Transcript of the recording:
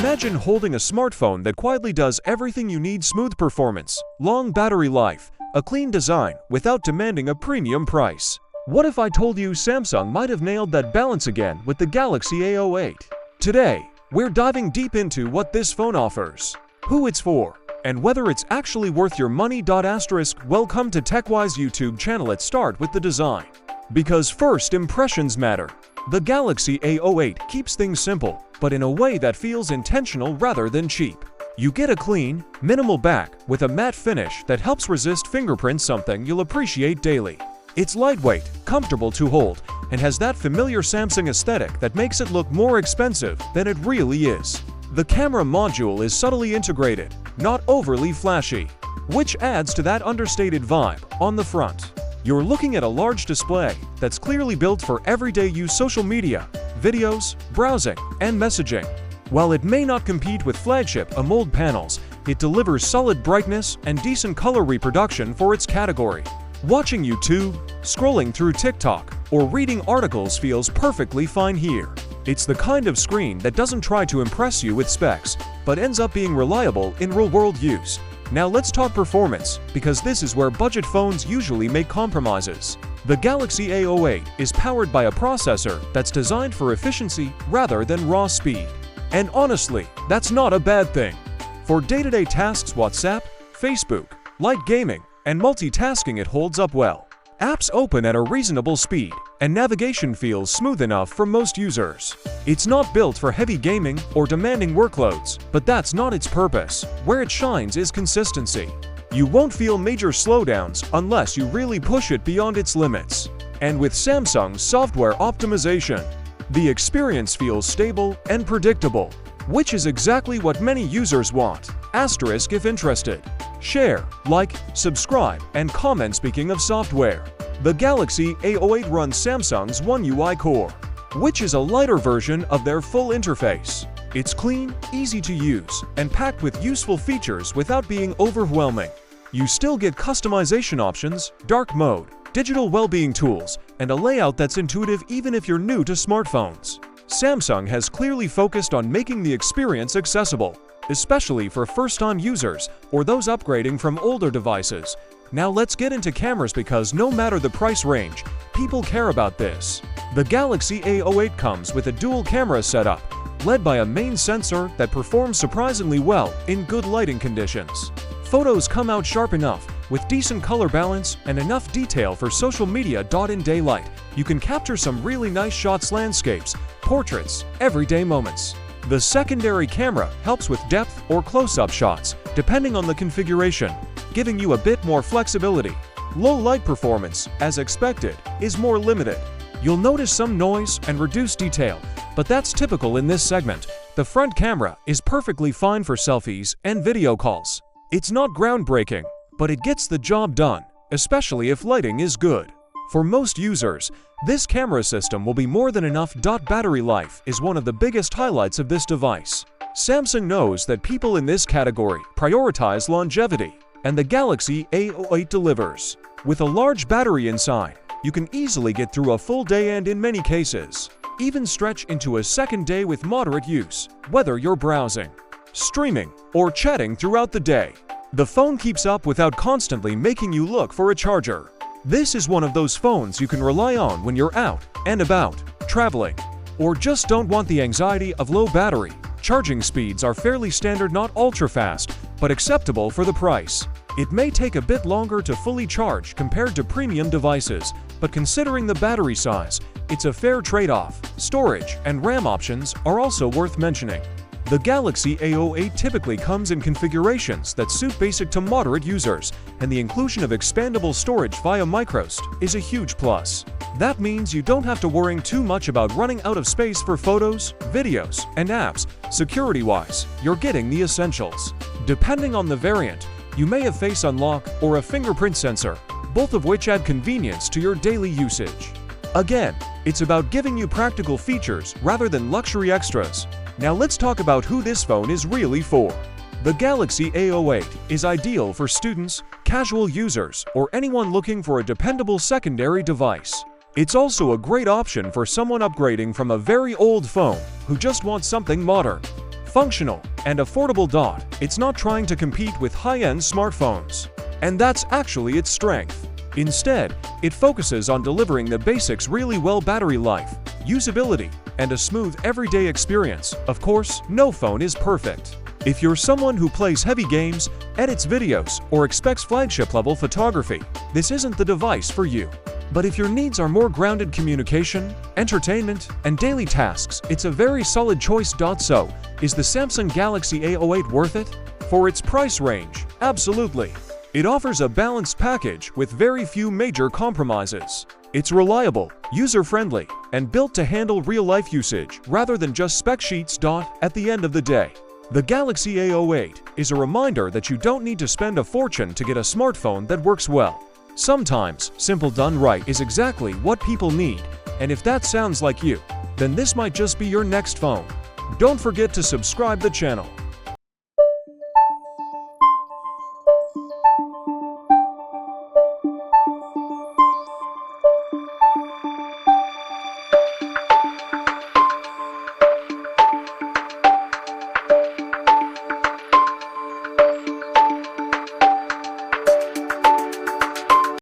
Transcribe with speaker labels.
Speaker 1: Imagine holding a smartphone that quietly does everything you need: smooth performance, long battery life, a clean design without demanding a premium price. What if I told you Samsung might have nailed that balance again with the Galaxy A08? Today, we're diving deep into what this phone offers, who it's for, and whether it's actually worth your money. Welcome to TechWise YouTube channel. Let's start with the design, because first impressions matter. The Galaxy A08 keeps things simple, but in a way that feels intentional rather than cheap. You get a clean, minimal back with a matte finish that helps resist fingerprints, something you'll appreciate daily. It's lightweight, comfortable to hold, and has that familiar Samsung aesthetic that makes it look more expensive than it really is. The camera module is subtly integrated, not overly flashy, which adds to that understated vibe on the front. You're looking at a large display that's clearly built for everyday use: social media, videos, browsing, and messaging. While it may not compete with flagship AMOLED panels, it delivers solid brightness and decent color reproduction for its category. Watching YouTube, scrolling through TikTok, or reading articles feels perfectly fine here. It's the kind of screen that doesn't try to impress you with specs, but ends up being reliable in real-world use. Now let's talk performance, because this is where budget phones usually make compromises. The Galaxy A08 is powered by a processor that's designed for efficiency rather than raw speed. And honestly, that's not a bad thing. For day-to-day tasks: WhatsApp, Facebook, light gaming, and multitasking, it holds up well. Apps open at a reasonable speed, and navigation feels smooth enough for most users. It's not built for heavy gaming or demanding workloads, but that's not its purpose. Where it shines is consistency. You won't feel major slowdowns unless you really push it beyond its limits. And with Samsung's software optimization, the experience feels stable and predictable, which is exactly what many users want. If interested, share, like, subscribe, and comment. Speaking of software, the Galaxy A08 runs Samsung's One UI Core, which is a lighter version of their full interface. It's clean, easy to use, and packed with useful features without being overwhelming. You still get customization options, dark mode, digital well-being tools, and a layout that's intuitive even if you're new to smartphones. Samsung has clearly focused on making the experience accessible, especially for first-time users or those upgrading from older devices. Now let's get into cameras, because no matter the price range, people care about this. The Galaxy A08 comes with a dual camera setup, led by a main sensor that performs surprisingly well in good lighting conditions. Photos come out sharp enough, with decent color balance and enough detail for social media. In daylight, you can capture some really nice shots: landscapes, portraits, everyday moments. The secondary camera helps with depth or close-up shots, depending on the configuration, giving you a bit more flexibility. Low light performance, as expected, is more limited. You'll notice some noise and reduced detail, but that's typical in this segment. The front camera is perfectly fine for selfies and video calls. It's not groundbreaking, but it gets the job done, especially if lighting is good. For most users, this camera system will be more than enough. Battery life is one of the biggest highlights of this device. Samsung knows that people in this category prioritize longevity, and the Galaxy A08 delivers. With a large battery inside, you can easily get through a full day, and in many cases, even stretch into a second day with moderate use, whether you're browsing, streaming, or chatting throughout the day. The phone keeps up without constantly making you look for a charger. This is one of those phones you can rely on when you're out and about, traveling, or just don't want the anxiety of low battery. Charging speeds are fairly standard, not ultra-fast, but acceptable for the price. It may take a bit longer to fully charge compared to premium devices, but considering the battery size, it's a fair trade-off. Storage and RAM options are also worth mentioning. The Galaxy A08 typically comes in configurations that suit basic to moderate users, and the inclusion of expandable storage via microSD is a huge plus. That means you don't have to worry too much about running out of space for photos, videos, and apps. Security-wise, you're getting the essentials. Depending on the variant, you may have face unlock or a fingerprint sensor, both of which add convenience to your daily usage. Again, it's about giving you practical features rather than luxury extras. Now let's talk about who this phone is really for. The Galaxy A08 is ideal for students, casual users, or anyone looking for a dependable secondary device. It's also a great option for someone upgrading from a very old phone who just wants something modern. functional, and affordable. It's not trying to compete with high-end smartphones. And that's actually its strength. Instead, it focuses on delivering the basics really well: battery life, usability, and a smooth everyday experience. Of course, no phone is perfect. If you're someone who plays heavy games, edits videos, or expects flagship-level photography, this isn't the device for you. But if your needs are more grounded communication, entertainment, and daily tasks, it's a very solid choice. So, is the Samsung Galaxy A08 worth it? For its price range, absolutely. It offers a balanced package with very few major compromises. It's reliable, user-friendly, and built to handle real-life usage rather than just spec sheets. At the end of the day, the Galaxy A08 is a reminder that you don't need to spend a fortune to get a smartphone that works well. Sometimes, simple done right is exactly what people need, and if that sounds like you, then this might just be your next phone. Don't forget to subscribe the channel.